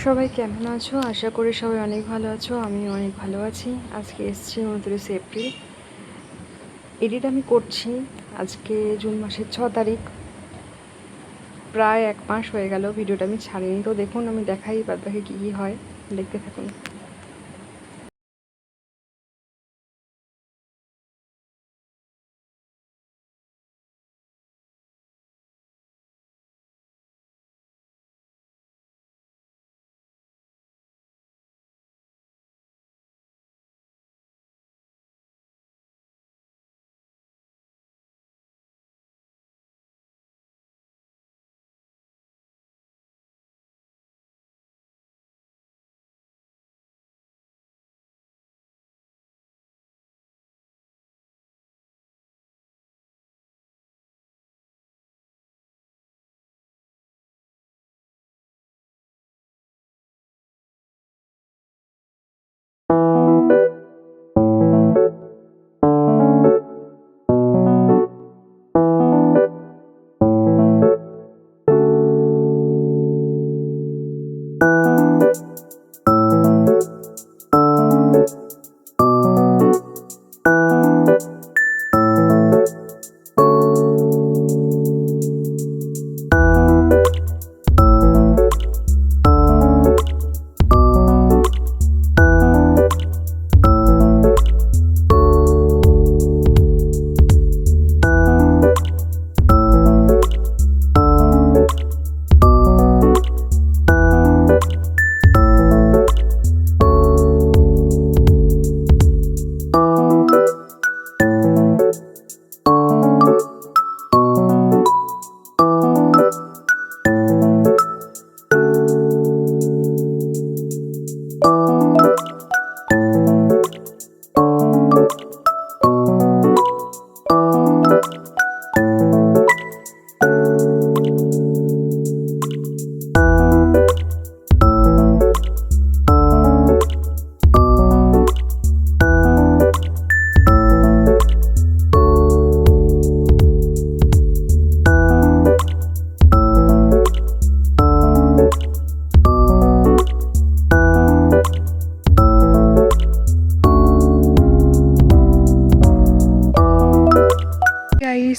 সবাই কেমন আছো? আশা করি সবাই অনেক ভালো আছো। আমি অনেক ভালো আছি। আজকে এসেছি 29 এপ্রিল। এডিট আমি করছি আজকে জুন মাসের 6 তারিখ। প্রায় 1 মাস হয়ে গেল ভিডিওটা আমি ছাড়িনি। তো দেখুন, আমি দেখাই বাদ বাকি কী কী হয়, দেখতে থাকুন।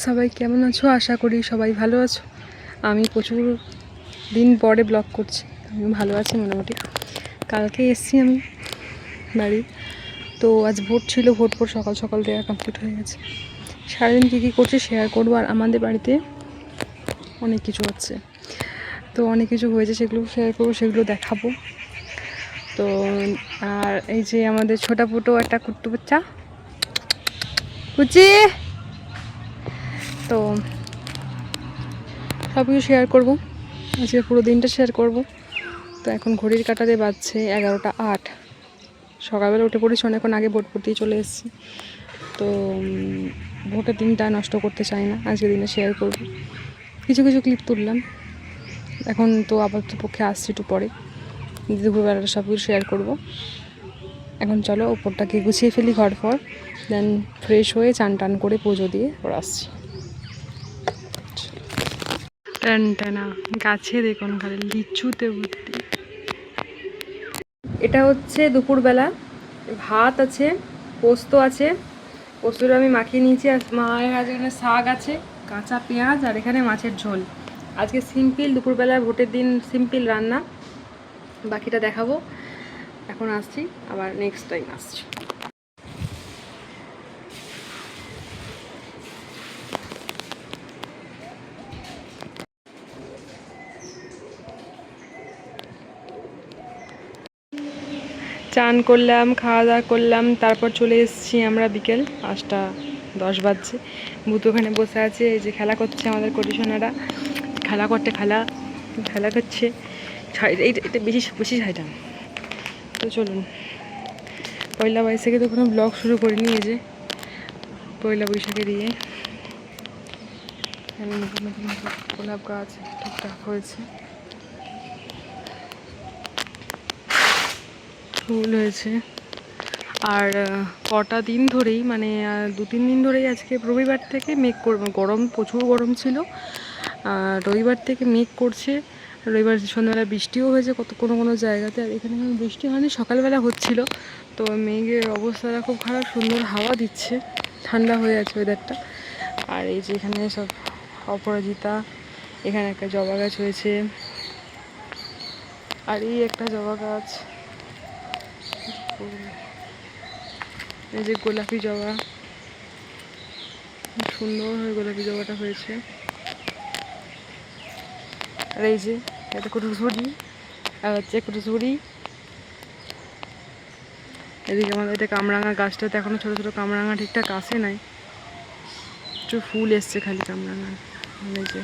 সবাই কেমন আছো? আশা করি সবাই ভালো আছো। আমি প্রচুর দিন পরে ব্লগ করছি। আমি ভালো আছি মোটামুটি। কালকে এসেছি আমি বাড়ি। তো আজ ভোট ছিল, ভোট সকাল সকাল দেওয়া কমপ্লিট হয়ে গেছে। সারাদিন কী কী করছি শেয়ার করবো। আর আমাদের বাড়িতে অনেক কিছু হচ্ছে, তো অনেক কিছু হয়েছে, সেগুলো শেয়ার করবো, সেগুলো দেখাবো। তো আর এই যে আমাদের ছোটা ফুটো একটা কুট্টু বাচ্চা কুচি, তো সব কিছু শেয়ার করবো আজকে, পুরো দিনটা শেয়ার করব। তো এখন ঘড়ির কাঁটাতে বাজছে 11টা 8। সকালবেলা উঠে পড়েছি অনেকক্ষণ আগে, ভোট করতেই চলে এসেছি। তো ভোটের দিনটা নষ্ট করতে চাই না, আজকে দিনে শেয়ার করব। কিছু কিছু ক্লিপ তুললাম। এখন তো আপাতত পক্ষে আসছি একটু পরে, দুপুরবেলাটা সব কিছু শেয়ার করব। এখন চলো ওপরটাকে গুছিয়ে ফেলি, ঘর ফর, দেন ফ্রেশ হয়ে চান টান করে পুজো দিয়ে ওর আসছি। টানটানা গাছে দেখুন খালি লিচুতে ভর্তি। এটা হচ্ছে দুপুরবেলা, ভাত আছে, পোস্ত আছে, পোস্তটা আমি মাখিয়ে নিয়েছি। আর মায়ের কাছে এখানে শাক আছে, কাঁচা পেঁয়াজ, আর এখানে মাছের ঝোল। আজকে সিম্পল দুপুরবেলা, ভোটের দিন সিম্পল রান্না, বাকিটা দেখাবো। এখন আসছি, আবার নেক্সট টাইম আসছি। চান করলাম, খাওয়া দাওয়া করলাম, তারপর চলে এসেছি আমরা বিকেল 5টা 10 বাজছে। ভূত ওখানে বসে আছে, এই যে খেলা করছে আমাদের কন্ডিশনাররা, খেলা করছে। এটা বেশি বেশি ছাইটা। তো চলুন, পয়লা বৈশাখে তো কোনো ব্লগ শুরু করিনি। এই যে পয়লা বৈশাখে দিয়ে নতুন নতুন গোলাপ গাছ ঠিকঠাক হয়েছে, ফুল হয়েছে। আর কটা দিন ধরেই, মানে 2-3 দিন ধরেই, আজকে রবিবার থেকে মেঘ করবে, গরম প্রচুর গরম ছিল। রবিবার থেকে মেঘ করছে, রবিবার সন্ধ্যাবেলা বৃষ্টিও হয়েছে কোনো কোনো জায়গাতে, আর এখানে বৃষ্টি হয়নি, সকালবেলা হচ্ছিল। তো মেঘের অবস্থাটা খুব খারাপ, সুন্দর হাওয়া দিচ্ছে, ঠান্ডা হয়ে আছে ওয়েদারটা। আর এই যে এখানে সব অপরাজিতা, এখানে একটা জবা গাছ হয়েছে, আর এই একটা জবা গাছ, এই যে গোলাপি জবা, সুন্দরভাবে গোলাপি জবাটা হয়েছে। আর এই যে এটা কুটুসুরি, আর হচ্ছে কুটুসুরি। এদিকে আমাদের এটা কামরাঙা গাছটাতে এখনো ছোটো ছোটো কামরাঙা ঠিকঠাক আসে নাই, একটু ফুল এসছে খালি কামরাঙা। এই যে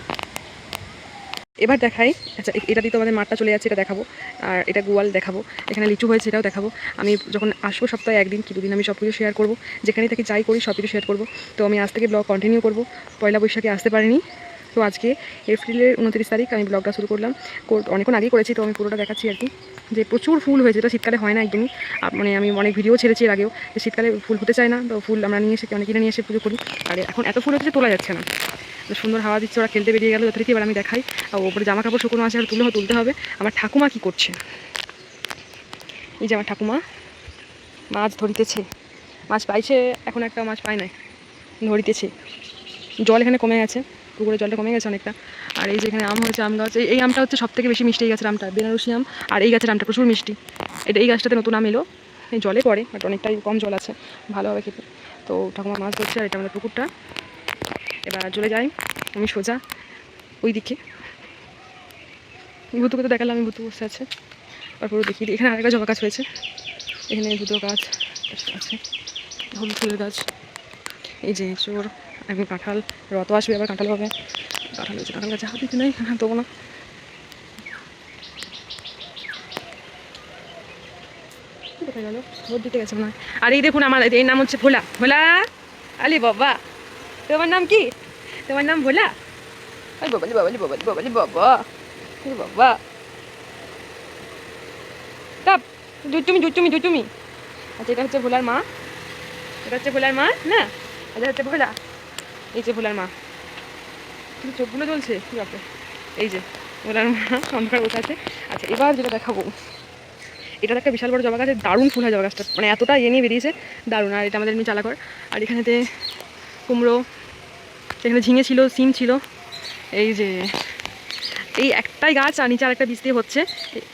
এবার দেখাই, আচ্ছা এটা দিয়ে তো আমাদের মাঠটা চলে যাচ্ছে, এটা দেখাবো। আর এটা গোয়াল দেখাবো, এখানে লিচু হয়েছে এটাও দেখাবো। আমি যখন আসবো সপ্তাহে একদিন কি দুদিন আমি সব কিছু শেয়ার করবো, যেখানেই থেকে যাই করি সব কিছু শেয়ার করবো। তো আমি আজ থেকে ব্লগ কন্টিনিউ করবো। পয়লা বৈশাখে আসতে পারিনি, তো আজকে এপ্রিলের 29 তারিখ আমি ব্লগটা শুরু করলাম। অনেকক্ষণ আগেই করেছি, তো আমি পুরোটা দেখাচ্ছি আর কি। যে প্রচুর ফুল হয়েছে, এটা শীতকালে হয় না একদমই। মানে আমি অনেক ভিডিও ছেড়েছি এর আগেও, যে শীতকালে ফুল হতে চায় না, তো ফুল আমরা নিয়ে এসে অনেক কিনে নিয়ে এসে পুজো করি। আর এখন এত ফুল হচ্ছে তোলা যাচ্ছে না, সুন্দর হাওয়া দিচ্ছে, ওরা খেলতে বেরিয়ে গেল যথারীতি। এবার আমি দেখাই, আর ওপরে জামা কাপড় শুকনো আছে, আর তুলতে হবে। আমার ঠাকুমা কি করছে, এই যে আমার ঠাকুমা মাছ ধরিতেছে, মাছ পাইছে, এখন একটা মাছ পায় নাই, ধরিতেছে। জল এখানে কমে গেছে, পুকুরের জলটা কমে গেছে অনেকটা। আর এই যে এখানে আম হয়েছে, আম গাছ, এই আমটা হচ্ছে সব থেকে বেশি মিষ্টি, এই গাছের আমটা বেনারসি আম। আর এই গাছের আমটা প্রচুর মিষ্টি, এই গাছটাতে নতুন আম এলো, এই জলে পড়ে, বাট অনেকটাই কম জল আছে, ভালো হবে খেতে। তো ঠাকুমা মাছ ধরছে, আর এটা আমাদের পুকুরটা। এবার চলে যাই আমি সোজা ওই দিকে, ভুতুকে তো দেখালাম, আমি ভুতু বসে আছে। তারপরে দেখি এখানে আরেকটা জবা গাছ হয়েছে, এখানে ভুতো গাছ আছে, হলুদ ফুলের গাছ। এই যে চোর, এখন কাঁঠাল, রত আসবে আবার কাঁঠাল হবে, কাঁঠাল হয়েছে, কাঁঠাল গাছে হাত দিতে নেই, হ্যাঁ দেবো না। কোথায় গেল, ভোট দিতে গেছে না। আর এই দেখুন আমার এই নাম হচ্ছে ভোলা। ভোলা, আলি বাবা, তোমার নাম কি? তোমার নাম ভোলা? ওই বাবালি বাবালি বাবালি বাবালি বাবা, বাবা তাপ জুচুমি। আচ্ছা এটা হচ্ছে ভোলার মা, এটা হচ্ছে ভোলার মা না, এটা হচ্ছে ভোলা, এই যে ভোলার মা। কিন্তু চোখগুলো জ্বলছে কি ব্যাপার, এই যে ভোলার মা অন্ধকার বসে আছে। আচ্ছা এবার যেটা দেখাবো, এটা একটা বিশাল বড় জবা গাছ, দারুণ ফুল হয় জবা গাছটা, মানে এতটা নিয়ে বেরিয়েছে, দারুণ। আর এটা আমাদের এমনি চালাঘর। আর এখানেতে কুমড়ো, এখানে ঝিঙে ছিল, সিম ছিল। এই যে এই একটাই গাছ, আর নিচে আরেকটা বীজ দিয়ে হচ্ছে।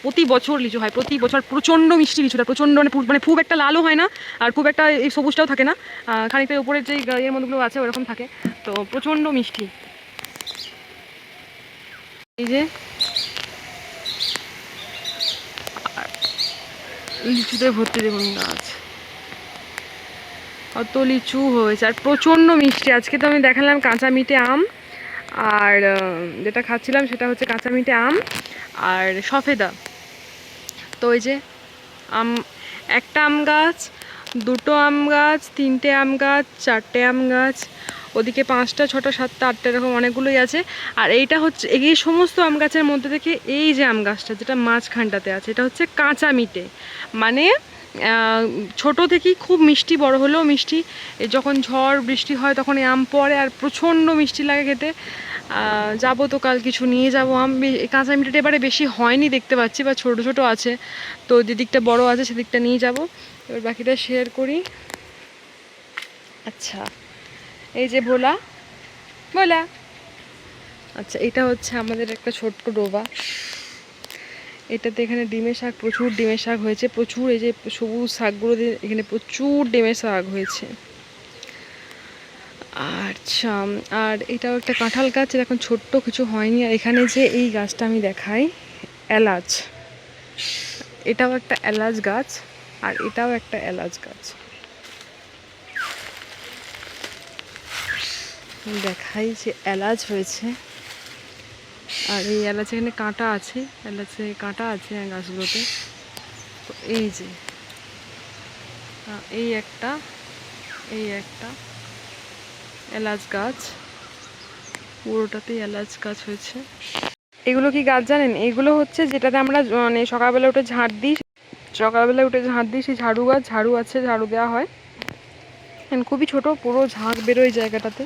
প্রতি বছর লিচু হয়, প্রতি বছর প্রচণ্ড মিষ্টি লিচুটা, প্রচণ্ড মানে খুব একটা লালও হয় না, আর খুব একটা এই সবুজটাও থাকে না, খানিকটা উপরের যে এর মধ্যেগুলো আছে ওরকম থাকে, তো প্রচণ্ড মিষ্টি। এই যে লিচুতে ভর্তি, দেখুন গাছ, অত লিচু হয়েছে, আর প্রচণ্ড মিষ্টি। আজকে তো আমি দেখালাম কাঁচা মিঠে আম, আর যেটা খাচ্ছিলাম সেটা হচ্ছে কাঁচা মিঠে আম আর সফেদা। তো ওই যে আম, একটা আম গাছ, দুটো আম গাছ, তিনটে আম গাছ, চারটে আম গাছ, ওদিকে 5টা 6টা 7টা 8টা এরকম অনেকগুলোই আছে। আর এইটা হচ্ছে এই সমস্ত আম গাছের মধ্যে থেকে এই যে আম গাছটা যেটা মাঝখানটাতে আছে, এটা হচ্ছে কাঁচা মিঠে, মানে ছোট থেকেই খুব মিষ্টি, বড় হলেও মিষ্টি। যখন ঝড় বৃষ্টি হয় তখন এই আম পড়ে, আর প্রচণ্ড মিষ্টি লাগে খেতে। যাবো তো কাল কিছু নিয়ে যাব আম। কাঁচা মিঠাটা এবারে বেশি হয়নি দেখতে পাচ্ছি, বা ছোট ছোট আছে, তো যেদিকটা বড় আছে সেদিকটা নিয়ে যাব। এবার বাকিটা শেয়ার করি। আচ্ছা এই যে ভোলা, ভোলা, আচ্ছা এটা হচ্ছে আমাদের একটা ছোট্ট ডোবা, এটাতে এখানে ডিমের শাক, প্রচুর ডিমের শাক হয়েছে, প্রচুর। এই যে সবুজ শাকগুলো দিয়ে এখানে প্রচুর ডিমের শাক হয়েছে। আচ্ছা, আর এটাও একটা কাঁঠাল গাছ, এখন ছোট্ট কিছু হয়নি। আর এখানে যে এই গাছটা আমি দেখাই, এলাচ, এটাও একটা এলাচ গাছ, আর এটাও একটা এলাচ গাছ, দেখাই যে এলাচ হয়েছে। আর এই এলাচ এখানে কাঁটা আছে, এলাচে কাঁটা আছে গাছগুলোতে। তো এই যে এই একটা এলাচ গাছ, পুরোটাতেই এলাচ গাছ হয়েছে। এগুলো কি গাছ জানেন? এগুলো হচ্ছে যেটাতে আমরা মানে সকালবেলা উঠে ঝাঁট দিই, সেই ঝাড়ু গাছ, ঝাড়ু আছে, ঝাড়ু দেওয়া হয়। খুবই ছোট, পুরো ঝাঁক বেরোয় এই জায়গাটাতে।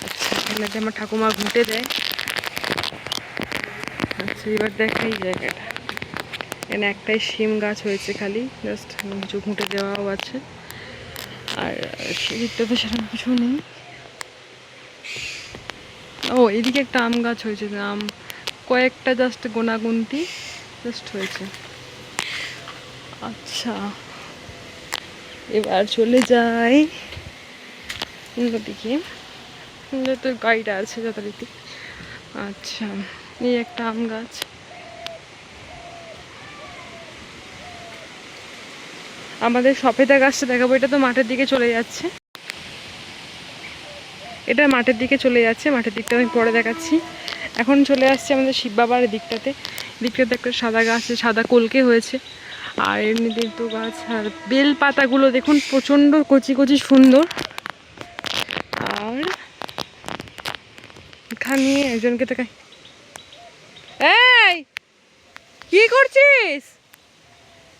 আচ্ছা এখানে আমার ঠাকুমা ঘুঁটে দেয়। আচ্ছা এবার দেখাই জায়গাটা। এখানে একটাই শিম গাছ হয়েছে খালি, জাস্ট কিছু ঘুঁটে দেওয়াও আছে, আর সেদিকটাতে সেরকম কিছু নেই। ও এদিকে একটা আম গাছ হয়েছে, আম কয়েকটা জাস্ট গোনাগুনতি জাস্ট হয়েছে। আচ্ছা এবার চলে যাই অন্যদিকে, তো গাড়িটা আছে যথারীতি। আচ্ছা এই একটা আম গাছ, আমাদের সফেদা গাছটা দেখাবো। এটা তো মাঠের দিকে চলে যাচ্ছে, এটা মাঠের দিকে চলে যাচ্ছে, মাঠের দিকটা আমি পরে দেখাচ্ছি। এখন চলে আসছে আমাদের শিব বাবার দিকটাতে একটা সাদা গাছ, সাদা কলকে হয়েছে। আর এমনিতে তো গাছ, আর বেল পাতাগুলো দেখুন প্রচণ্ড কচি কচি সুন্দর। আর এখানে একজনকে দেখাই, এই কি করছিস,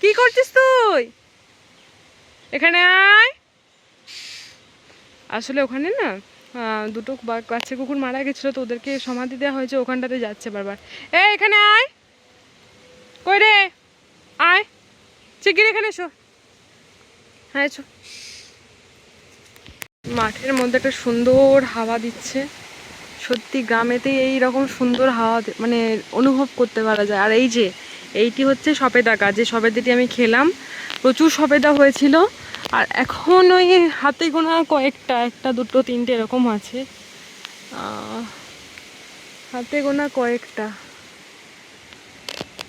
কি করছিস তুই, এখানে আয়। আসলে ওখানে না দুটো বাচ্চা কুকুর মারা গেছিলো, তো ওদেরকে সমাধি দেওয়া হয়েছে, ওখানটাতে যাচ্ছে বারবার। এখানে আয়, কই রে, আয় শিগগির এখানে এসো। হ্যাঁ এসো। মাঠের মধ্যে একটা সুন্দর হাওয়া দিচ্ছে, সত্যি গ্রামেতে এই রকম সুন্দর হাওয়া মানে অনুভব করতে পারা যায়। আর এই যে এইটি হচ্ছে সবেদা গাছ, যে সবেদাটি আমি খেলাম, প্রচুর সবেদা হয়েছিল। আর এখন ওই হাতে গোনা কয়েকটা, একটা দুটো তিনটে এরকম আছে, হাতে গোনা কয়েকটা,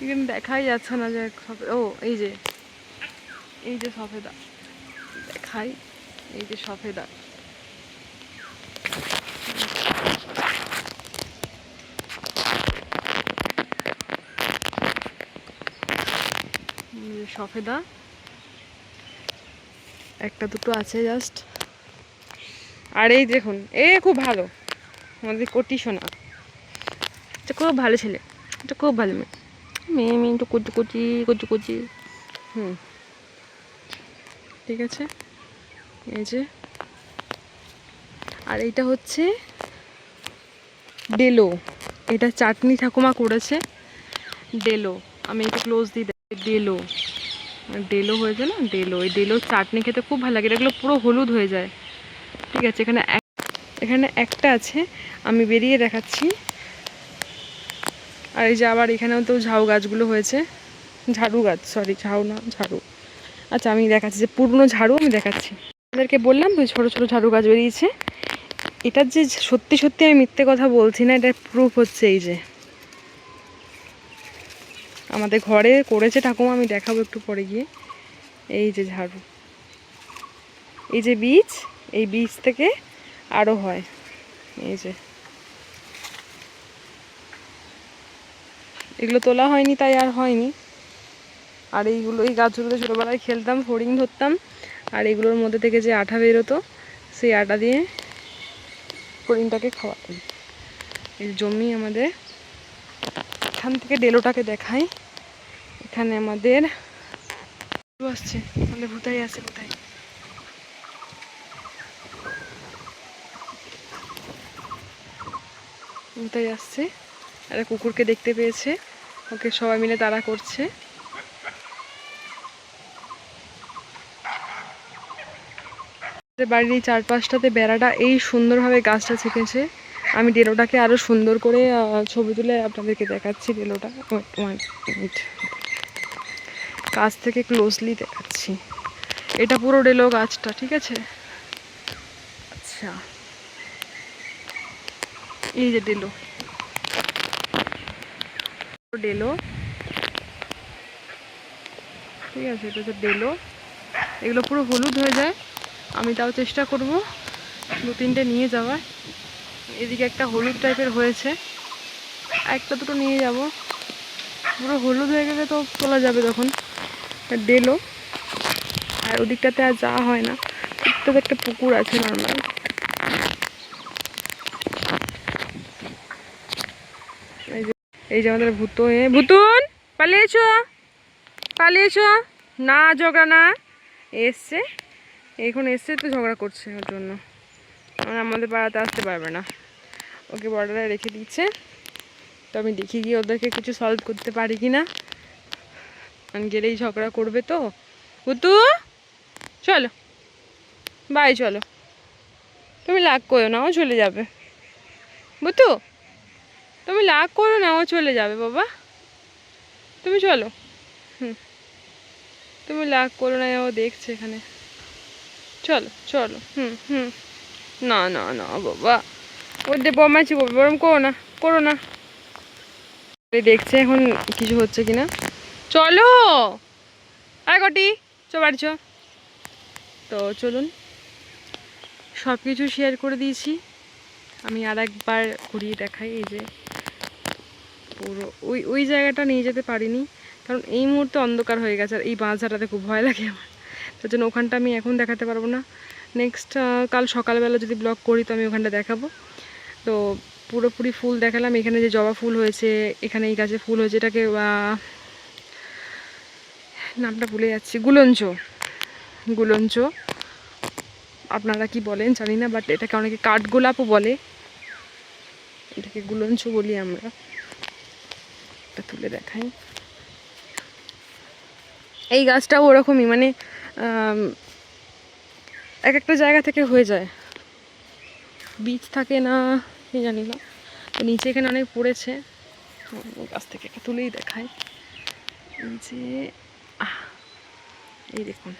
কিন্তু দেখাই যাচ্ছে না যে ও এই যে সফেদা দেখাই, এই যে সফেদা। সফেদা একটা দুটো আছে জাস্ট। আর এই দেখুন খুব ভালো আমাদের কোটি সোনা, এটা খুব ভালো ছেলে, এটা খুব ভালো মেয়ে, মেয়ে মেয়ে তো কচি কচি কচি কচি। ঠিক আছে এই যে। আর এইটা হচ্ছে ডেলো, এটা চাটনি ঠাকুমা করেছে, ডেলো। আমি একটু ক্লোজ দিই, ডেলো ডেলো হয়েছে না, ডেলো। এই ডেলো চাটনি খেতে খুব ভালো লাগে, এগুলো পুরো হলুদ হয়ে যায়। ঠিক আছে এখানে একটা আছে, আমি বেরিয়ে দেখাচ্ছি। আর এই যে আবার এখানেও তো ঝাউ গাছগুলো হয়েছে, ঝাড়ু গাছ, সরি ঝাউ না ঝাড়ু। আচ্ছা আমি দেখাচ্ছি যে পুরনো ঝাড়ু আমি দেখাচ্ছি। আপনাদেরকে বললাম তো ছোটো ছোটো ঝাড়ু গাছ বেরিয়েছে। এটার যে সত্যি সত্যি আমি মিথ্যে কথা বলছি না, এটার প্রুফ হচ্ছে এই যে আমাদের ঘরে করেছে ঠাকুমা, আমি দেখাবো একটু পরে গিয়ে। এই যে ঝাড়ু, এই যে বীজ, এই বীজ থেকে আরও হয়, এই যে এগুলো তোলা হয়নি তাই আর হয়নি। আর এইগুলো, এই গাছগুলোতে ছোটোবেলায় খেলতাম, ফড়িং ধরতাম, আর এগুলোর মধ্যে থেকে যে আঠা বেরোতো, সেই আটা দিয়ে ফড়িংটাকে খাওয়াতাম। এই জমি আমাদের, এখান থেকে ডেলোটাকে দেখাই। এখানে আমাদের আসছে, আমাদের ভুতাই আছে, ভুতাই ভুতাই আসছে, একটা কুকুরকে দেখতে পেয়েছে, ওকে সবাই মিলে তাড়া করছে। বাড়ির এই চারপাশটাতে বেড়াটা এই সুন্দরভাবে গাছটা ছেঁকেছে। আমি ডেলোটাকে আরও সুন্দর করে ছবি তুলে আপনাদেরকে দেখাচ্ছি। ডেলোটা কাছ থেকে ক্লোজলি দেখাচ্ছি, এটা পুরো ডেলো গাছটা, ঠিক আছে। আচ্ছা এই যে ডেলো, ডেলো ঠিক আছে, এটা হচ্ছে ডেলো। এগুলো পুরো হলুদ হয়ে যায়, আমি তাও চেষ্টা করব দু তিনটে নিয়ে যাওয়ার। এদিকে একটা হলুদ টাইপের হয়েছে, একটা দুটো নিয়ে যাব। পুরো হলুদ হয়ে গেলে তো তোলা যাবে তখন। ডেলো, আর ওদিকটাতে আর যাওয়া হয় না, ওদিকটাতে একটা পুকুর আছে নর্মাল। এই যে আমাদের ভুতুন পালিয়েছো, পালিয়েছো না, ঝগড়া না, এসছে এখন, এসছে তো ঝগড়া করছে, ওর জন্য আমাদের পাড়াতে আসতে পারবে না, ওকে বর্ডারে রেখে দিচ্ছে। তো আমি দেখি গিয়ে ওদেরকে কিছু সলভ করতে পারি কি না। গেলেই ঝগড়া করবে তো। বুতু চলো, বাই, চলো, তুমি লাগ করো না, ও চলে যাবে। বুতু তুমি লাগ করো না, ও চলে যাবে বাবা, তুমি চলো। হুম, তুমি লাগ করো না, ও দেখছে এখানে। চলো চলো, হুম হুম। না না না বাবা, ওদের বমাইছি করবে, ওরম করো না, করো না। দেখছে এখন কিছু হচ্ছে কিনা। চলো আরে কটি, চো বাড়ি চো। তো চলুন, সব কিছু শেয়ার করে দিয়েছি। আমি আর একবার ঘুরিয়ে দেখাই। এই যে পুরো ওই ওই জায়গাটা নিয়ে যেতে পারিনি, কারণ এই মুহূর্তে অন্ধকার হয়ে গেছে আর এই বাঁধাটাতে খুব ভয় লাগে আমার। তার জন্য ওখানটা আমি এখন দেখাতে পারবো না। নেক্সট কাল সকালবেলা যদি ব্লগ করি তো আমি ওখানটা দেখাবো। তো পুরোপুরি ফুল দেখালাম। এখানে যে জবা ফুল হয়েছে, এখানে এই গাছে ফুল হয়েছে, এটাকে নামটা ভুলে যাচ্ছি, গুলঞ্চ। গুলঞ্চ আপনারা কি বলেন জানি না, বাট এটাকে অনেকে কাঠগোলাপও বলে, এটাকে গুলঞ্চ বলি আমরা। এটা তুলে দেখাই। এই গাছটাও ওরকমই, মানে এক একটা জায়গা থেকে হয়ে যায়, বীজ থাকে না কি জানি না। তো নিচে এখানে অনেক পড়েছে, গাছ থেকে একটা তুলেই দেখায়। এই যে এই দেখুন,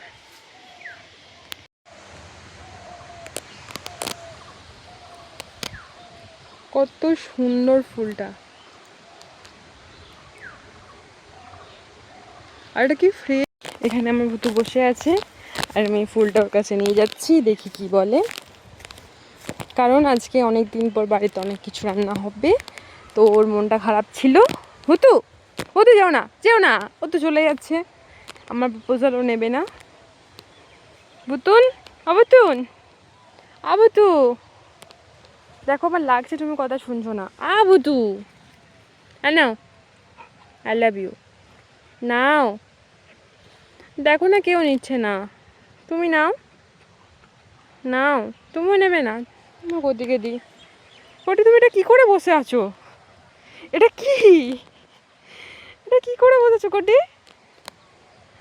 কত সুন্দর ফুলটা। আর এটা কি ফ্রেশ। এখানে আমার ভুতু বসে আছে আর আমি ফুলটা ওর কাছে নিয়ে যাচ্ছি, দেখি কি বলে। কারণ আজকে অনেক দিন পর বাড়িতে অনেক কিছু রান্না হবে, তো ওর মনটা খারাপ ছিল। ভুতু, ভুতু যাও না, যেও না, ও তো চলে যাচ্ছে, আমার প্রপোজালও নেবে না। বুতুন, আবুতুন, আবুতু, দেখো আমার লাগছে তুমি কথা শুনছো না। আবুতু, নাও, আই লাভ ইউ, নাও। দেখো না কেউ নিচ্ছে না, তুমি নাও, নাও, তুমিও নেবে না। তোমাকে ওদিকে দিই। ওটি তুমি এটা কী করে বসে আছো? এটা কি, এটা কি করে বসেছো কোটি?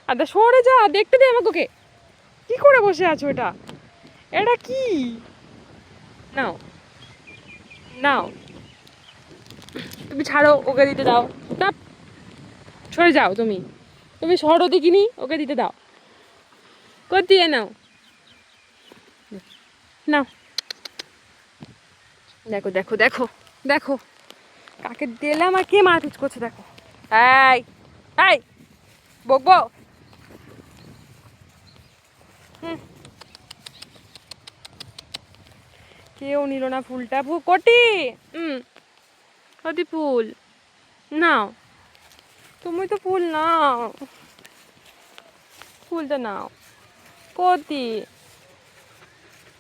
আদা সরে যা, দেখতে দে আমাকে, ওকে কি করে বসে আছো? এটা এটা কি? নাও নাও, তুমি ছাড়ো, ওকে দিতে দাও। না, সরে যাও, তুমি তুমি সরো দেখিনি, ওকে দিতে দাও। দিয়ে নাও, নাও। দেখো দেখো দেখো দেখো, কাকে দিলাম আর কে মারপিট করছে দেখো। এই এই বকবো। হুম, কেউ নিল না ফুলটা। কটি, কটি ফুল নাও, তুমি তো ফুল নাও, ফুলটা নাও। কতি,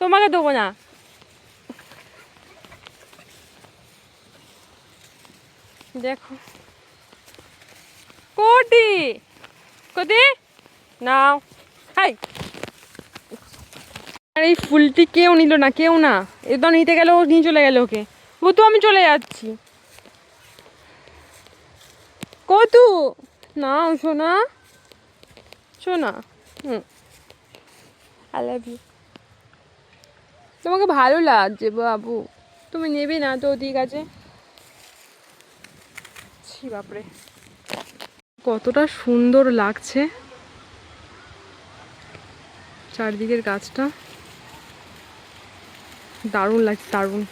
তোমাকে দেবো না। দেখো কটি, কতি নাও। হাই, আর এই ফুলটি কেউ নিল না, কেউ না। একদম নিতে গেল, ও নিয়ে চলে গেল ওকে। ও তো আমি চলে যাচ্ছি। কতু নাও সোনা, সোনা, আই লাভ ইউ। তোমাকে ভালো লাগছে বাবু, তুমি নেবে না তো? ঠিক আছে। ছি বাপরে, কতটা সুন্দর লাগছে চারদিকের গাছটা, দারুণ লাগছে, দারুণ।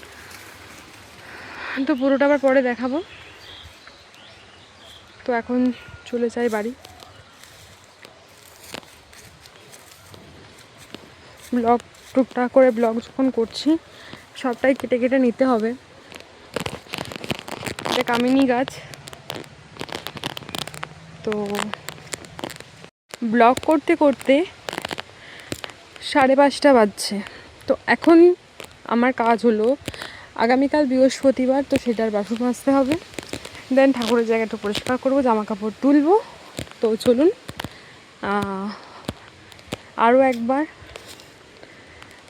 তো পুরোটা আবার পরে দেখাবো। তো এখন চলে যাই বাড়ি। ব্লগ টুকটাক করে ব্লগ যখন করছি, সবটাই কেটে কেটে নিতে হবে। এটা কামিনী গাছ। তো ব্লগ করতে করতে 5:30 বাজছে। তো এখন আমার কাজ হলো, আগামীকাল বৃহস্পতিবার, তো সেটার বাসন মাজতে হবে। দেন ঠাকুরের জায়গাটা পরিষ্কার করবো, জামা কাপড় তুলবো। তো চলুন আরও একবার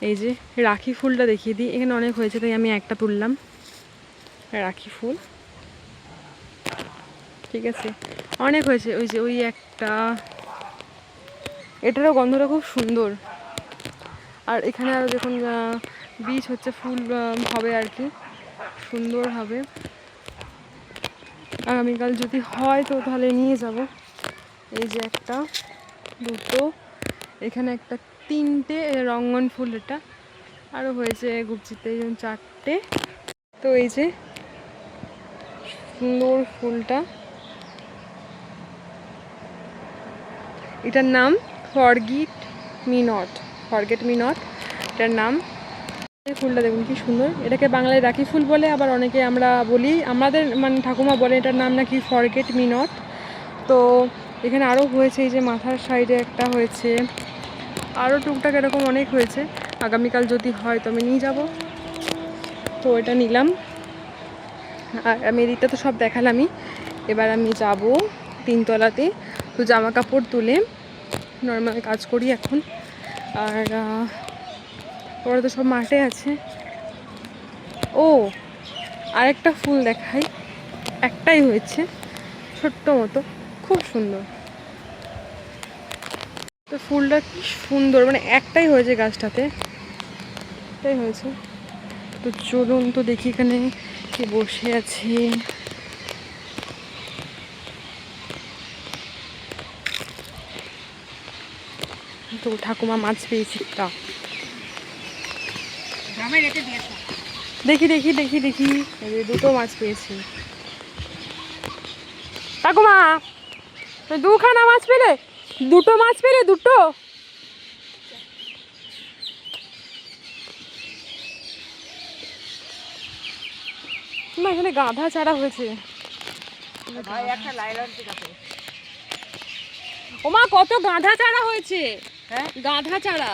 এই যে রাখি ফুলটা দেখিয়ে দিই। এখানে অনেক হয়েছে তাই আমি একটা তুললাম, রাখি ফুল। ঠিক আছে, অনেক হয়েছে। ওই যে ওই একটা, এটারও গন্ধটা খুব সুন্দর। আর এখানে আরও দেখুন বীজ হচ্ছে, ফুল হবে আর কি, সুন্দর হবে। আগামীকাল যদি হয় তো তাহলে নিয়ে যাব। এই যে একটা, দুটো, এখানে একটা, তিনটে রঙ্গন ফুল, এটা আরও হয়েছে গুপচিতে 4টে। তো এই যে সুন্দর ফুলটা, এটার নাম forget me not, forget me not এটার নাম। এই ফুলটা দেখুন কি সুন্দর, এটাকে বাংলায় রাখি ফুল বলে, আবার অনেকে আমরা বলি, আমাদের মানে ঠাকুমা বলে এটার নাম নাকি ফরগেট মি নট। তো এখানে আরও হয়েছে, এই যে মাথার সাইডে একটা হয়েছে, আরও টুকটাক এরকম অনেক হয়েছে। আগামীকাল যদি হয় তো আমি নিয়ে যাব। তো এটা নিলাম। আর আমি এদিকটা তো সব দেখালামই। এবার আমি যাব 3তলাতে, তো জামা কাপড় তুলে নর্মাল কাজ করি এখন। আর ওরা তো সব মাঠে আছে। ও আরেকটা ফুল দেখাই, একটাই হয়েছে, ছোট্ট মতো, খুব সুন্দর। তো ফুলটা কি সুন্দর, মানে একটাই হয়েছে গাছটাতে, একটাই হয়েছে। তো চলুন তো দেখি এখানে কি বসে আছে। তো ঠাকুমা মাছ পেয়েছি, তা দেখি দেখি দেখি দেখি, দুটো মাছ পেয়েছি। ঠাকুমা দুখানা মাছ পেলে, দুটো মাছ পেলে, দুটো। না এখানে গাধা চারা হয়েছে। ওমা কত গাধা চারা হয়েছে। হ্যাঁ গাধা চারা,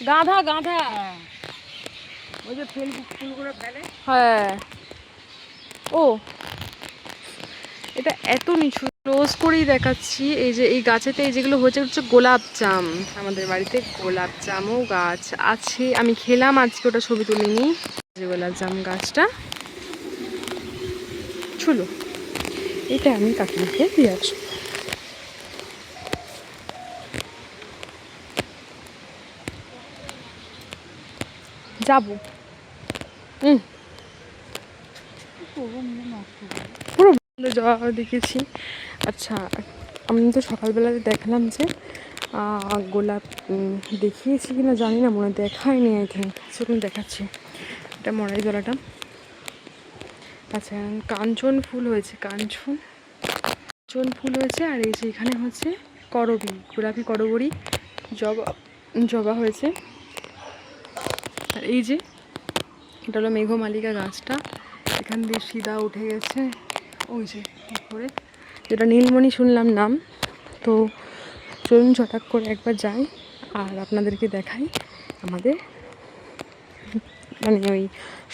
গাধা গাধা, ওই যে ফুলগুলো ফেলে। হ্যাঁ ও এটা এত নিচু, ক্লোজ করেই দেখাচ্ছি। এই যে এই গাছেতে এই যেগুলো হয়েছে হচ্ছে গোলাপ জাম। আমাদের বাড়িতে গোলাপ জামও গাছ আছে, আমি খেলাম আজকে, ওটা ছবি তুলিনি। যে গোলাপ জাম গাছটা ছিল, এটা আমি কাকিমাকে দিয়ে আসবো। যাবো পুরো যাওয়া দেখেছি। আচ্ছা আমি তো সকালবেলাতে দেখলাম যে গোলাপ, দেখিয়েছি কিনা জানি না, মনে দেখায়নি আই থিঙ্ক। সেরকম দেখাচ্ছি, এটা মরাই জলাটা। আচ্ছা কাঞ্চন ফুল হয়েছে, কাঞ্চন ফুল হয়েছে। আর এই যে এখানে হচ্ছে করবী, গোলাপি করবী, জবা, জবা হয়েছে। আর এই যে এটা হলো মেঘমালিকা গাছটা, এখান দিয়ে সিধা উঠে গেছে ওই যে উপরে, যেটা নীলমণি শুনলাম নাম। তো চলুন চটাক করে একবার যাই আর আপনাদেরকে দেখাই আমাদের মানে ওই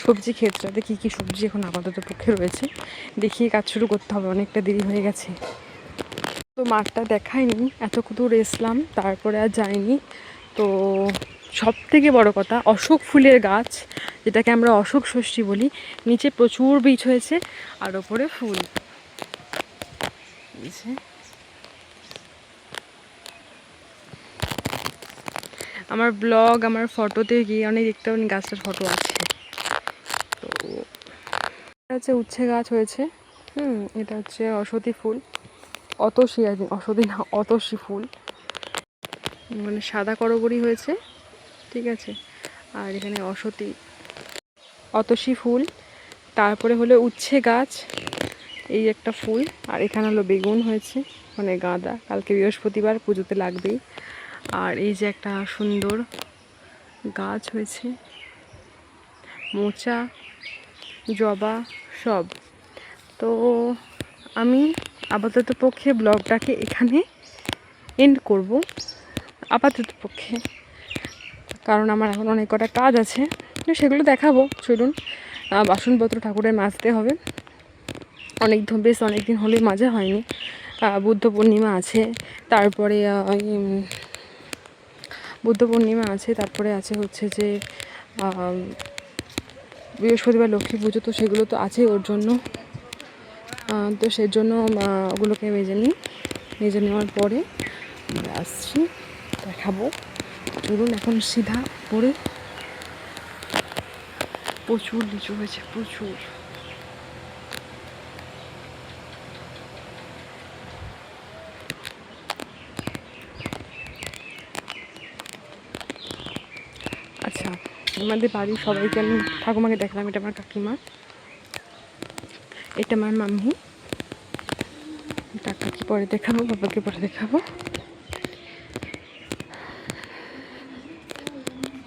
সবজি ক্ষেতটাতে কী কী সবজি এখন আপাতত পক্ষে রয়েছে, দেখিয়ে কাজ শুরু করতে হবে, অনেকটা দেরি হয়ে গেছে। তো মাঠটা দেখাইনি, এত দূর এসলাম তারপরে আর যাইনি। তো সব থেকে বড় কথা, অশোক ফুলের গাছ, যেটাকে আমরা অশোক ষষ্ঠী বলি, নিচে প্রচুর বীজ হয়েছে আর ওপরে ফুল। আমার ব্লগ, আমার ফটোতে গিয়ে অনেক দেখতে পাবেন গাছটার ফটো আছে। তো এটা হচ্ছে উচ্ছে গাছ হয়েছে, এটা হচ্ছে অসতী ফুল, অতসী আর কি, অসতী না অতসী ফুল, মানে সাদা করবরি হয়েছে, ঠিক আছে। আর এখানে অতসী ফুল, তারপরে হলো উচ্ছে গাছ, এই একটা ফুল, আর এখানে হলো বেগুন হয়েছে, মানে গাঁদা, কালকে বৃহস্পতিবার পুজোতে লাগবেই। আর এই যে একটা সুন্দর গাছ হয়েছে, মোচা, জবা সব। তো আমি আপাতত পক্ষে ব্লগটাকে এখানে এন্ড করব, আপাতত পক্ষে, কারণ আমার এখন অনেক কটা কাজ আছে, সেগুলো দেখাবো। চলুন, বাসনপত্র ঠাকুরের মাজতে হবে, বেশ অনেক দিন হলে মাজা হয়নি। বুদ্ধ পূর্ণিমা আছে, তারপরে তারপরে আছে হচ্ছে যে বৃহস্পতিবার লক্ষ্মী পুজো, তো সেগুলো তো আছে, ওর জন্য তো সেজন্য ওগুলোকে মেজে নেওয়ার পরে আসছি, দেখাবো। চলুন এখন সিধা পরে। প্রচুর লিচু হয়েছে, প্রচুর। আচ্ছা, আমাদের বাড়ির সবাইকে আমি ঠাকুমাকে দেখলাম। এটা আমার কাকিমা, এটা আমার মাম্মি। কাকাকে পরে দেখাবো, বাবাকে পরে দেখাবো।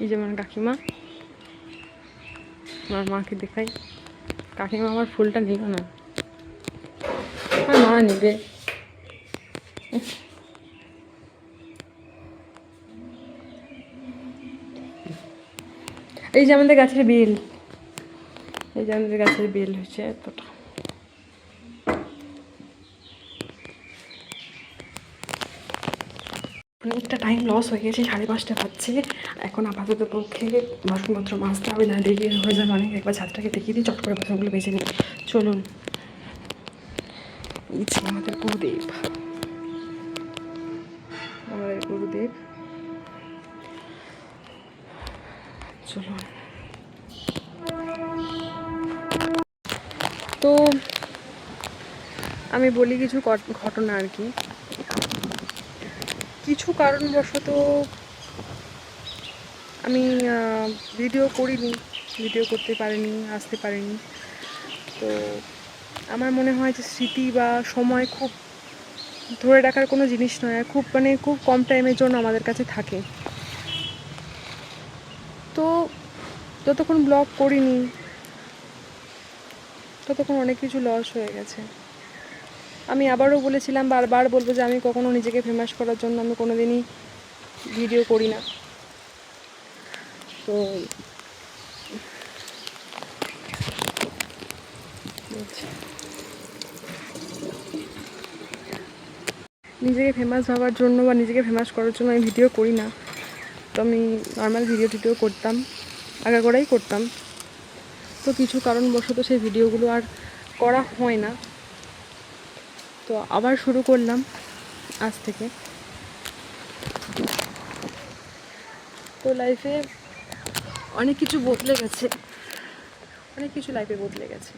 এই যে আমার কাকিমা, আমার মাকে দেখাই। কাকিমা আমার ফুলটা নিল না, আমার মা নিবে। এই যে আমাদের গাছের বেল, এই যে আমাদের গাছের বেল হয়েছে এতটা। অনেকটা টাইম লস হয়ে গেছে, 5:30 বাজছে। এখন আপাতত পক্ষে বাসনপত্র মাজতে হবে, না দেরি হয়ে যাবে অনেক। একবার ছাদটাকে দেখিয়ে দিই, চট করে বাসনগুলো বেজে নিই। চলুন। এই ছিল আমাদের গুরুদেব, আমাদের গুরুদেব। চলুন। তো আমি বলি কিছু ঘটনা আর কি। কিছু কারণবশত আমি ভিডিও করতে পারিনি, আসতে পারিনি। তো আমার মনে হয় যে স্মৃতি বা সময় খুব ধরে রাখার কোনো জিনিস নয়, খুব কম টাইমের জন্য আমাদের কাছে থাকে। তো যতক্ষণ ব্লগ করিনি ততক্ষণ অনেক কিছু লস হয়ে গেছে। আমি আবারও বলেছিলাম, বারবার বলবো যে আমি কখনো নিজেকে ফেমাস করার জন্য আমি কোনো দিনই ভিডিও করি না। তো নিজেকে ফেমাস হওয়ার জন্য বা নিজেকে ফেমাস করার জন্য আমি ভিডিও করি না। তো আমি নর্মাল ভিডিও করতাম, আগাগোড়াই করতাম। তো কিছু কারণবশত সেই ভিডিওগুলো আর করা হয় না। তো আবার শুরু করলাম আজ থেকে। তো লাইফে অনেক কিছু বদলে গেছে, লাইফে বদলে গেছে।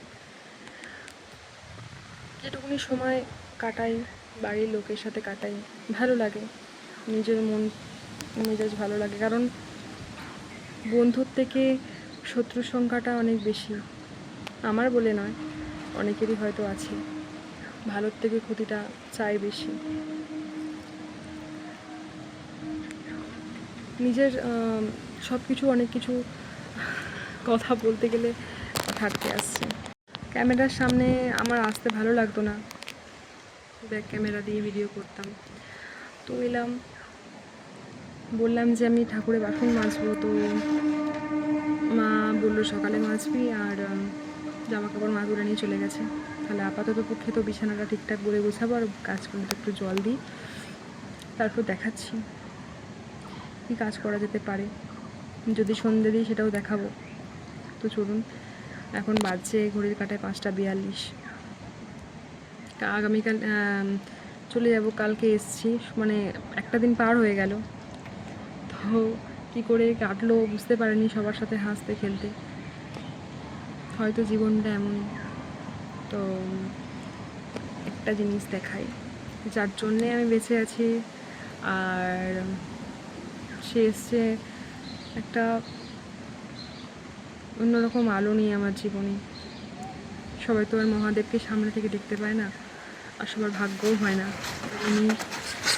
যেটুকুনি সময় কাটাই বাড়ির লোকের সাথে কাটাই, ভালো লাগে, নিজের মন মেজাজ ভালো লাগে। কারণ বন্ধুর থেকে শত্রুর সংখ্যাটা অনেক বেশি। আমার বলে নয়, অনেকেরই হয়তো আছে। ভালোর থেকে ক্ষতিটা চাই বেশি। নিজের সব কিছু, অনেক কিছু কথা বলতে গেলে থাকতে আসছে। ক্যামেরার সামনে আমার আসতে ভালো লাগতো না, ব্যাক ক্যামেরা দিয়ে ভিডিও করতাম। তো বললাম যে আমি ঠাকুরের বাসন মাজবো। তো মা বললো সকালে মাজবি, আর জামা কাপড় মা তুলে নিয়ে চলে গেছে। তাহলে আপাতত পক্ষে তো বিছানাটা ঠিকঠাক করে গোছাবো, আর গাছগুলোতে একটু জল দিই, তারপর দেখাচ্ছি কী কাজ করা যেতে পারে। যদি সন্ধে দিই সেটাও দেখাবো। তো চলুন, এখন বাজছে ঘড়ির কাঁটায় 5:42। আগামীকাল চলে যাব। কালকে এসছি, মানে একটা দিন পার হয়ে গেল। তো কী করে কাটলো বুঝতে পারিনি, সবার সাথে হাসতে খেলতে। হয়তো জীবনটা এমন। তো একটা জিনিস দেখাই, যার জন্যে আমি বেঁচে আছি, আর সে এসছে একটা অন্যরকম আলো নিয়ে আমার জীবনে। সবাই তো আর মহাদেবকে সামনে থেকে দেখতে পায় না, আর সবার ভাগ্যও হয় না। উনি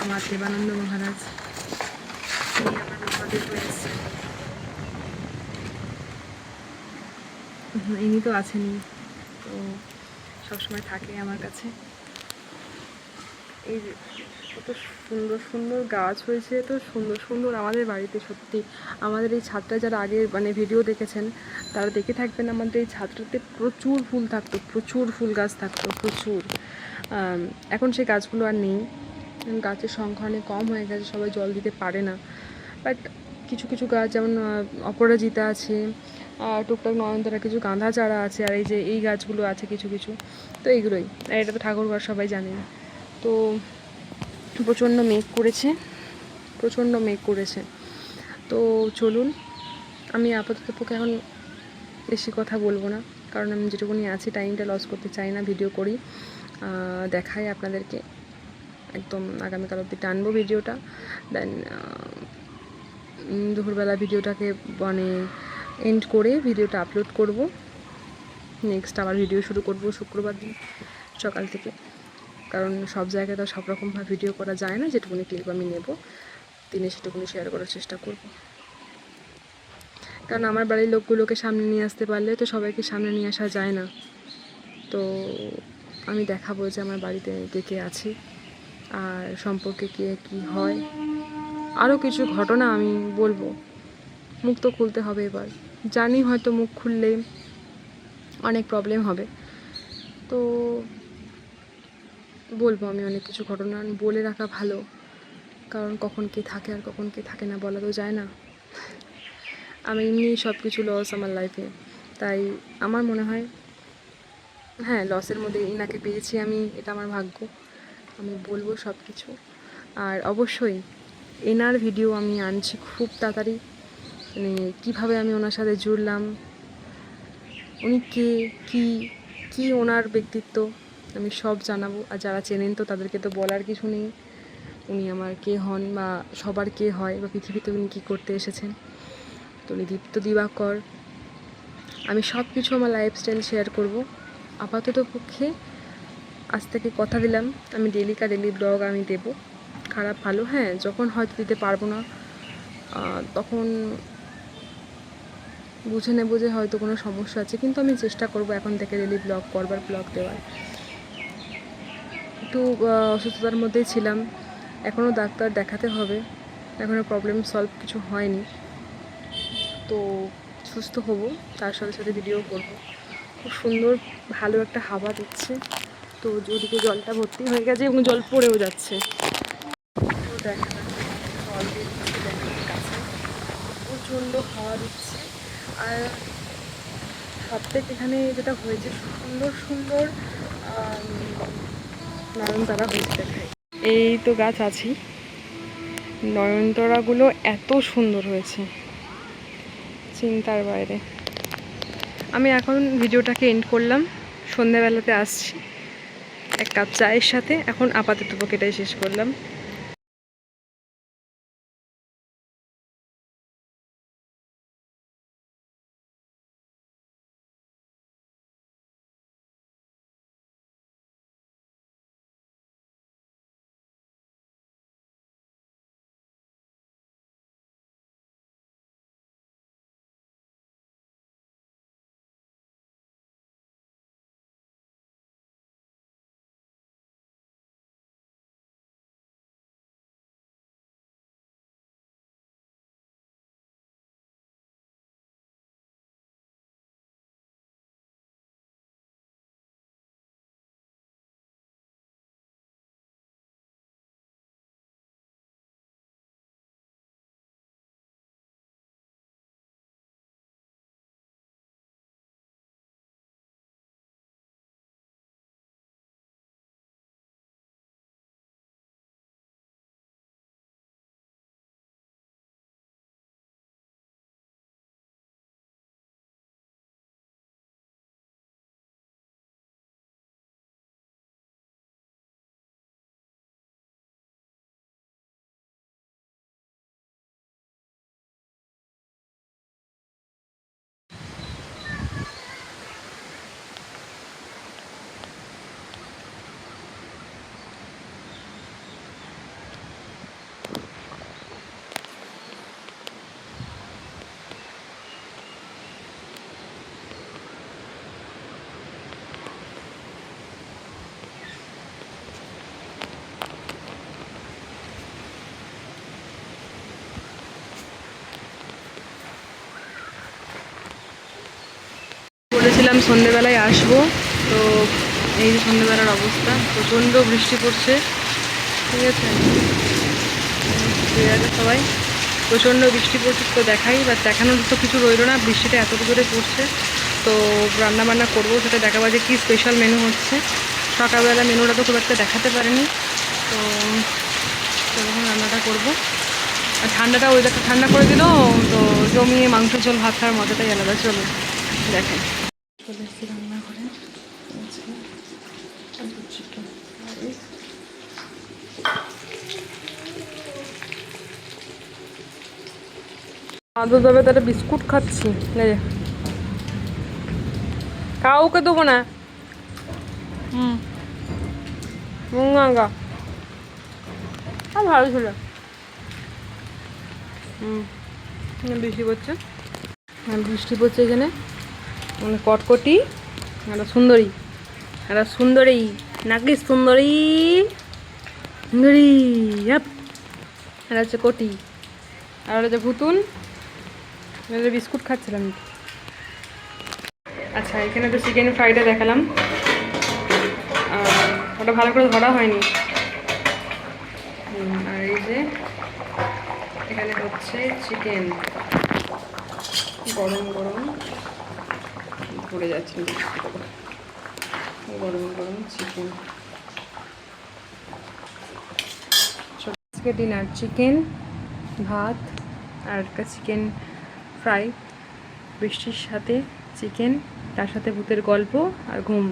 আমার দেবানন্দ মহারাজ, উনি আমার মহাদেব হয়ে এসছেন। ইনি তো আছেনই, তো সবসময় থাকে আমার কাছে। এই কত সুন্দর সুন্দর গাছ হয়েছে, তো সুন্দর সুন্দর আমাদের বাড়িতে। সত্যি আমাদের এই ছাদটা যারা আগে ভিডিও দেখেছেন তারা দেখে থাকবেন, আমাদের এই ছাদটাতে প্রচুর ফুল থাকতো, প্রচুর ফুল গাছ থাকতো, প্রচুর। এখন সেই গাছগুলো আর নেই, গাছের সংখ্যা অনেক কম হয়ে গেছে, সবাই জল দিতে পারে না। বাট কিছু কিছু গাছ, যেমন অপরাজিতা আছে, আর টুকটাক নয়নতারা কিছু গাঁদা চারা আছে, আর এই যে এই গাছগুলো আছে কিছু কিছু, তো এইগুলোই। আর এটা তো ঠাকুরঘর সবাই জানেন। তো প্রচণ্ড মেঘ করেছে, প্রচণ্ড মেঘ করেছে। তো চলুন, আমি আপাতত পক্ষে এখন বেশি কথা বলবো না, কারণ আমি যেটুকুনি আছি টাইমটা লস করতে চাই না, ভিডিও করি, দেখাই আপনাদেরকে। একদম আগামীকাল অবধি টানবো ভিডিওটা, দেন দুপুরবেলা ভিডিওটাকে মানে এন্ড করে ভিডিওটা আপলোড করব। নেক্সট আবার ভিডিও শুরু করব শুক্রবার দিন সকাল থেকে, কারণ সব জায়গায় তো সব রকমভাবে ভিডিও করা যায় না। যেটুকুনি ক্লিপ আমি নেব দিনে সেটুকুনি শেয়ার করার চেষ্টা করব, কারণ আমার বাড়ির লোকগুলোকে সামনে নিয়ে আসতে পারলে তো সবাইকে সামনে নিয়ে আসা যায় না। তো আমি দেখাবো যে আমার বাড়িতে কে কে আছে আর সম্পর্কে কে কী হয়, আরও কিছু ঘটনা আমি বলবো। মুখ তো খুলতে হবে এবার, জানি হয়তো মুখ খুললে অনেক প্রবলেম হবে, তো বলবো আমি অনেক কিছু ঘটনা বলে রাখা ভালো, কারণ কখন কে থাকে আর কখন কে থাকে না বলা তো যায় না। আমি এমনি সব কিছু লস আমার লাইফে, তাই আমার মনে হয় হ্যাঁ লসের মধ্যে ইনাকে পেয়েছি আমি, এটা আমার ভাগ্য। আমি বলবো সব কিছু, আর অবশ্যই এনার ভিডিও আমি আনছি খুব তাড়াতাড়ি। মানে কীভাবে আমি ওনার সাথে জুড়লাম, উনি কে, কী কী ওনার ব্যক্তিত্ব, আমি সব জানাবো। আর যারা চেনেন তো তাদেরকে তো বলার কিছু নেই, উনি আমার কে হন বা সবার কে হয়, বা পৃথিবীতে উনি কী করতে এসেছেন। তো উনি দীপ্ত দিবাকর। আমি সব কিছু আমার লাইফস্টাইল শেয়ার করব। আপাতত পক্ষে আজ থেকে কথা দিলাম আমি ডেলি ব্লগ আমি দেব, খারাপ ভালো হ্যাঁ, যখন হয়তো দিতে পারবো না তখন বুঝে নেবো যে হয়তো কোনো সমস্যা আছে, কিন্তু আমি চেষ্টা করব এখন থেকে ডেলি ব্লগ করবার, ব্লগ দেওয়ার। একটু অসুস্থতার মধ্যেই ছিলাম, এখনও ডাক্তার দেখাতে হবে, এখনও প্রবলেম সলভ কিছু হয়নি। তো সুস্থ হব, তার সাথে সাথে ভিডিও করব। খুব সুন্দর ভালো একটা হাওয়া দিচ্ছে, তো ওদিকে জলটা ভর্তি হয়ে গেছে এবং জল পড়েও যাচ্ছে। তো দেখা জল দিয়ে কাছে প্রচণ্ড হাওয়া দিচ্ছে। আর সবথেকে এখানে যেটা হয়েছে সুন্দর সুন্দর নয়নতারা হয়েছে দেখায়। এই তো গাছ আছি, নয়নতারাগুলো এত সুন্দর হয়েছে চিন্তার বাইরে। আমি এখন ভিডিওটাকে এন্ড করলাম, সন্ধ্যাবেলাতে আসছি এক কাপ চায়ের সাথে। এখন আপাতত এটাই শেষ করলাম। বলেছিলাম সন্ধেবেলায় আসবো, তো এই যে সন্ধেবেলার অবস্থা, প্রচণ্ড বৃষ্টি পড়ছে। ঠিক আছে, ঠিক আছে সবাই। প্রচণ্ড বৃষ্টি পড়ছে, তো দেখাই বা দেখানোর তো কিছু রইলো না, বৃষ্টিটা এত জোরে পড়ছে। তো রান্নাবান্না করবো, সেটা দেখাবো যে কী স্পেশাল মেনু হচ্ছে। সকালবেলা মেনুটা তো খুব একটা দেখাতে পারিনি, তো তখন রান্নাটা করবো। আর ঠান্ডাটা ওয়েদারটা ঠান্ডা করে দিল, তো জমিয়ে মাংস ঝোল ভাত খাওয়ার মজাটাই আলাদা। চলো দেখেন, চলে এসেছি রান্না করে। চিকেন আদৌ যাবে, তাহলে বিস্কুট খাচ্ছি, কাউকে দেবো না। গঙ্গা ভালো ছিল। বৃষ্টি পড়ছে, বৃষ্টি পড়ছে এখানে, মানে কটকটি একটা সুন্দরী, একটা সুন্দরী নাকি সুন্দরী সুন্দরী, এটা হচ্ছে কটি, আর হচ্ছে ভুতুন। বিস্কুট খাচ্ছিলাম। আচ্ছা, এখানে তো চিকেন ফ্রাইটা দেখালাম, ওটা ভালো করে ধরা হয়নি। আর এই যে এখানে হচ্ছে চিকেন গরম গরম পড়ে যাচ্ছে, গরম গরম চিকেন। আজকে ডিনার চিকেন ভাত আর একটা চিকেন ফ্রাই, বৃষ্টির সাথে চিকেন, তার সাথে ভূতের গল্প আর ঘুম।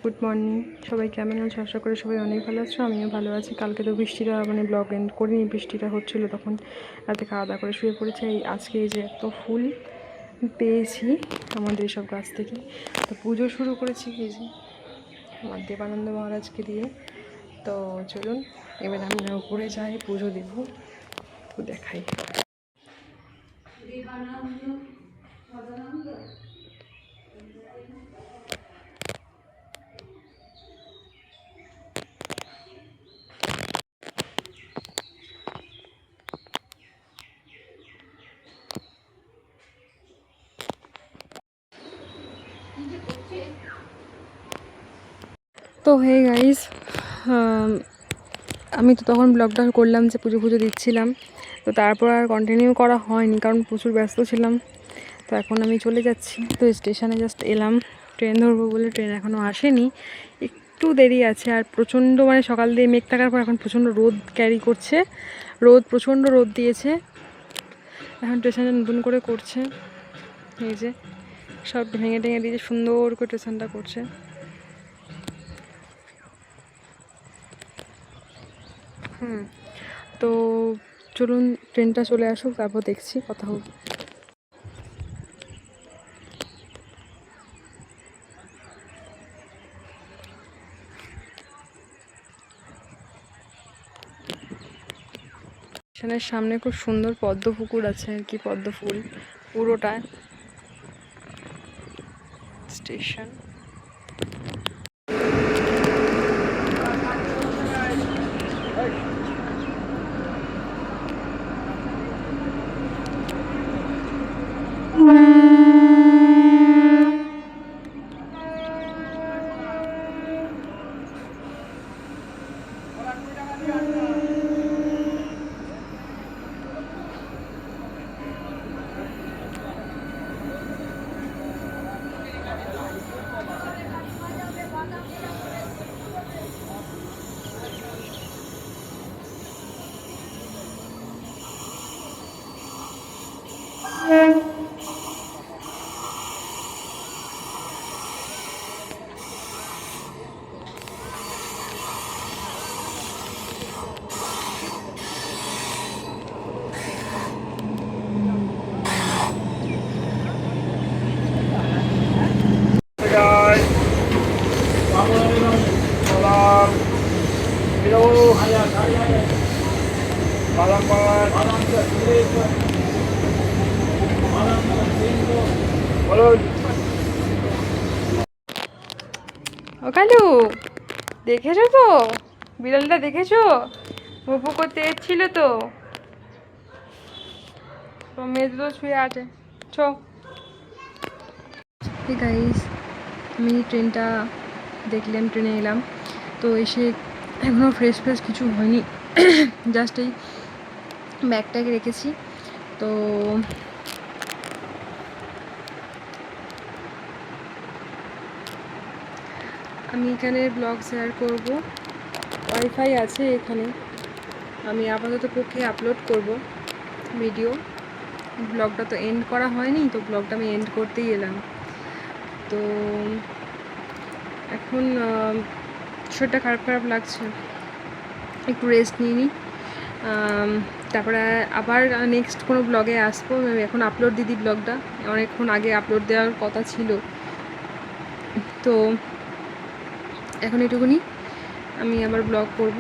গুড মর্নিং, সবাই কেমন আছো? আশা করি সবাই অনেক ভালো আছো, আমিও ভালো আছি। কালকে তো বৃষ্টিটা মানে ব্লগ এন্ড করিনি, বৃষ্টিটা হচ্ছিলো, তখন রাতে খাওয়া দাওয়া করে শুয়ে পড়েছে। এই আজকে এই যে এত ফুল পেয়েছি আমাদের সব গাছ থেকে, তো পুজো শুরু করেছি এই যে আমার দেবানন্দ মহারাজকে দিয়ে। তো চলুন এবার আমি উপরে যাই, পুজো দেব, তো দেখাই। তো হে গাইস, আমি তো তখন ব্লগটা করলাম যে পুজো পুজো দিচ্ছিলাম, তো তারপর আর কন্টিনিউ করা হয়নি কারণ প্রচুর ব্যস্ত ছিলাম। তো এখন আমি চলে যাচ্ছি, তো স্টেশনে জাস্ট এলাম, ট্রেন ধরবো বলে, ট্রেন এখনও আসেনি, একটু দেরি আছে। আর প্রচণ্ড মানে সকাল দিয়ে মেঘ থাকার পর এখন প্রচণ্ড রোদ ক্যারি করছে, প্রচণ্ড রোদ দিয়েছে। এখন স্টেশনটা নতুন করে করছে, এই যে সব ভেঙে টেঙে দিয়ে সুন্দর করে স্টেশনটা করছে। তো চলুন ট্রেনটা চলে আসুক, তারপর দেখছি, কথা হোক। স্টেশনের সামনে খুব সুন্দর পদ্ম পুকুর আছে আর কি, পদ্ম ফুল পুরোটা স্টেশন। ও কালু, দেখেছো তো বিড়ালটা, দেখেছো ভুপু করতে এসেছিল, তো মেজো শুয়ে আছে। চো গাইস, আমি ট্রেনটা দেখলাম, ট্রেনে এলাম, তো এসে এখনও ফ্রেশ কিছু হয়নি, জাস্ট এই ব্যাগটাকে রেখেছি। তো আমি এখানে ব্লগ শেয়ার করব, ওয়াইফাই আছে এখানে। আমি আপাতত পক্ষে আপলোড করব ভিডিও। ব্লগটা তো এন্ড করা হয়নি, তো ব্লগটা আমি এন্ড করতেই এলাম। তো এখন শরীরটা খারাপ খারাপ লাগছে, একটু রেস্ট নিয়ে নিই, তারপরে আবার নেক্সট কোনো ব্লগে আসবো। আমি এখন আপলোড দিই ব্লগটা, অনেকক্ষণ আগে আপলোড দেওয়ার কথা ছিল। তো এখন এটুকুনি, আমি আবার ব্লগ করব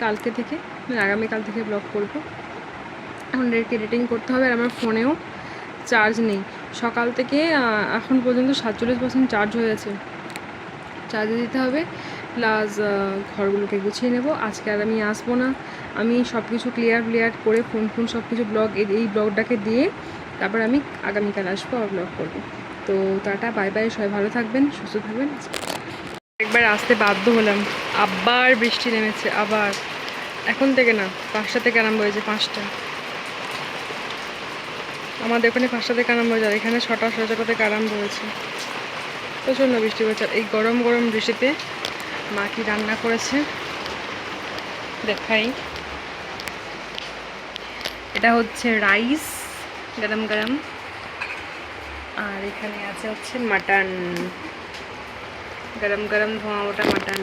কালকে থেকে, আগামীকাল থেকে ব্লগ করব। এখন এডিটিং করতে হবে, আর আমার ফোনেও চার্জ নেই। সকাল থেকে এখন পর্যন্ত 47% চার্জ হয়ে আছে, চার্জে দিতে হবে। প্লাস ঘরগুলোকে গুছিয়ে নেব। আজকে আর আমি আসবো না, আমি সব কিছু ক্লিয়ার করে ফোন সব কিছু ব্লগ এই ব্লগটাকে দিয়ে তারপর আমি আগামীকাল আসবো আর ব্লগ করবো। তো টাটা, বাই বাই, সবাই ভালো থাকবেন, সুস্থ থাকবেন। একবার আসতে বাধ্য হলাম, আবার বৃষ্টি নেমেছে, আবার এখন থেকে না, 5টা থেকে আরম্ভ হয়েছে। 5টা, আমাদের ওখানে 5টা থেকে আরম্ভ হয়েছে, আর এখানে 6টা 6:30 থেকে আরম্ভ হয়েছে। প্রচণ্ড বৃষ্টি হয়েছে। এই গরম গরম বৃষ্টিতে মা কি রান্না করেছে দেখাই। এটা হচ্ছে রাইস গরম গরম, আর এখানে আছে হচ্ছে মাটন, গরম গরম ধোঁয়া ওটা মাটন।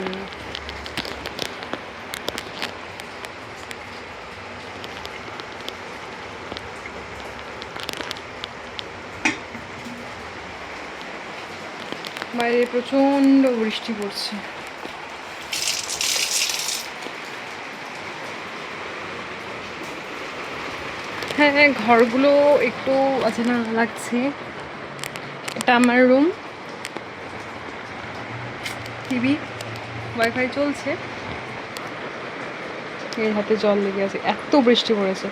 বাইরে প্রচণ্ড বৃষ্টি পড়ছে। হ্যাঁ, ঘরগুলো একটু অচেনা লাগছে। এটা আমার রুম, টিভি, ওয়াইফাই চলছে। এই হাতে জল লেগে আছে, এত বৃষ্টি পড়েছে।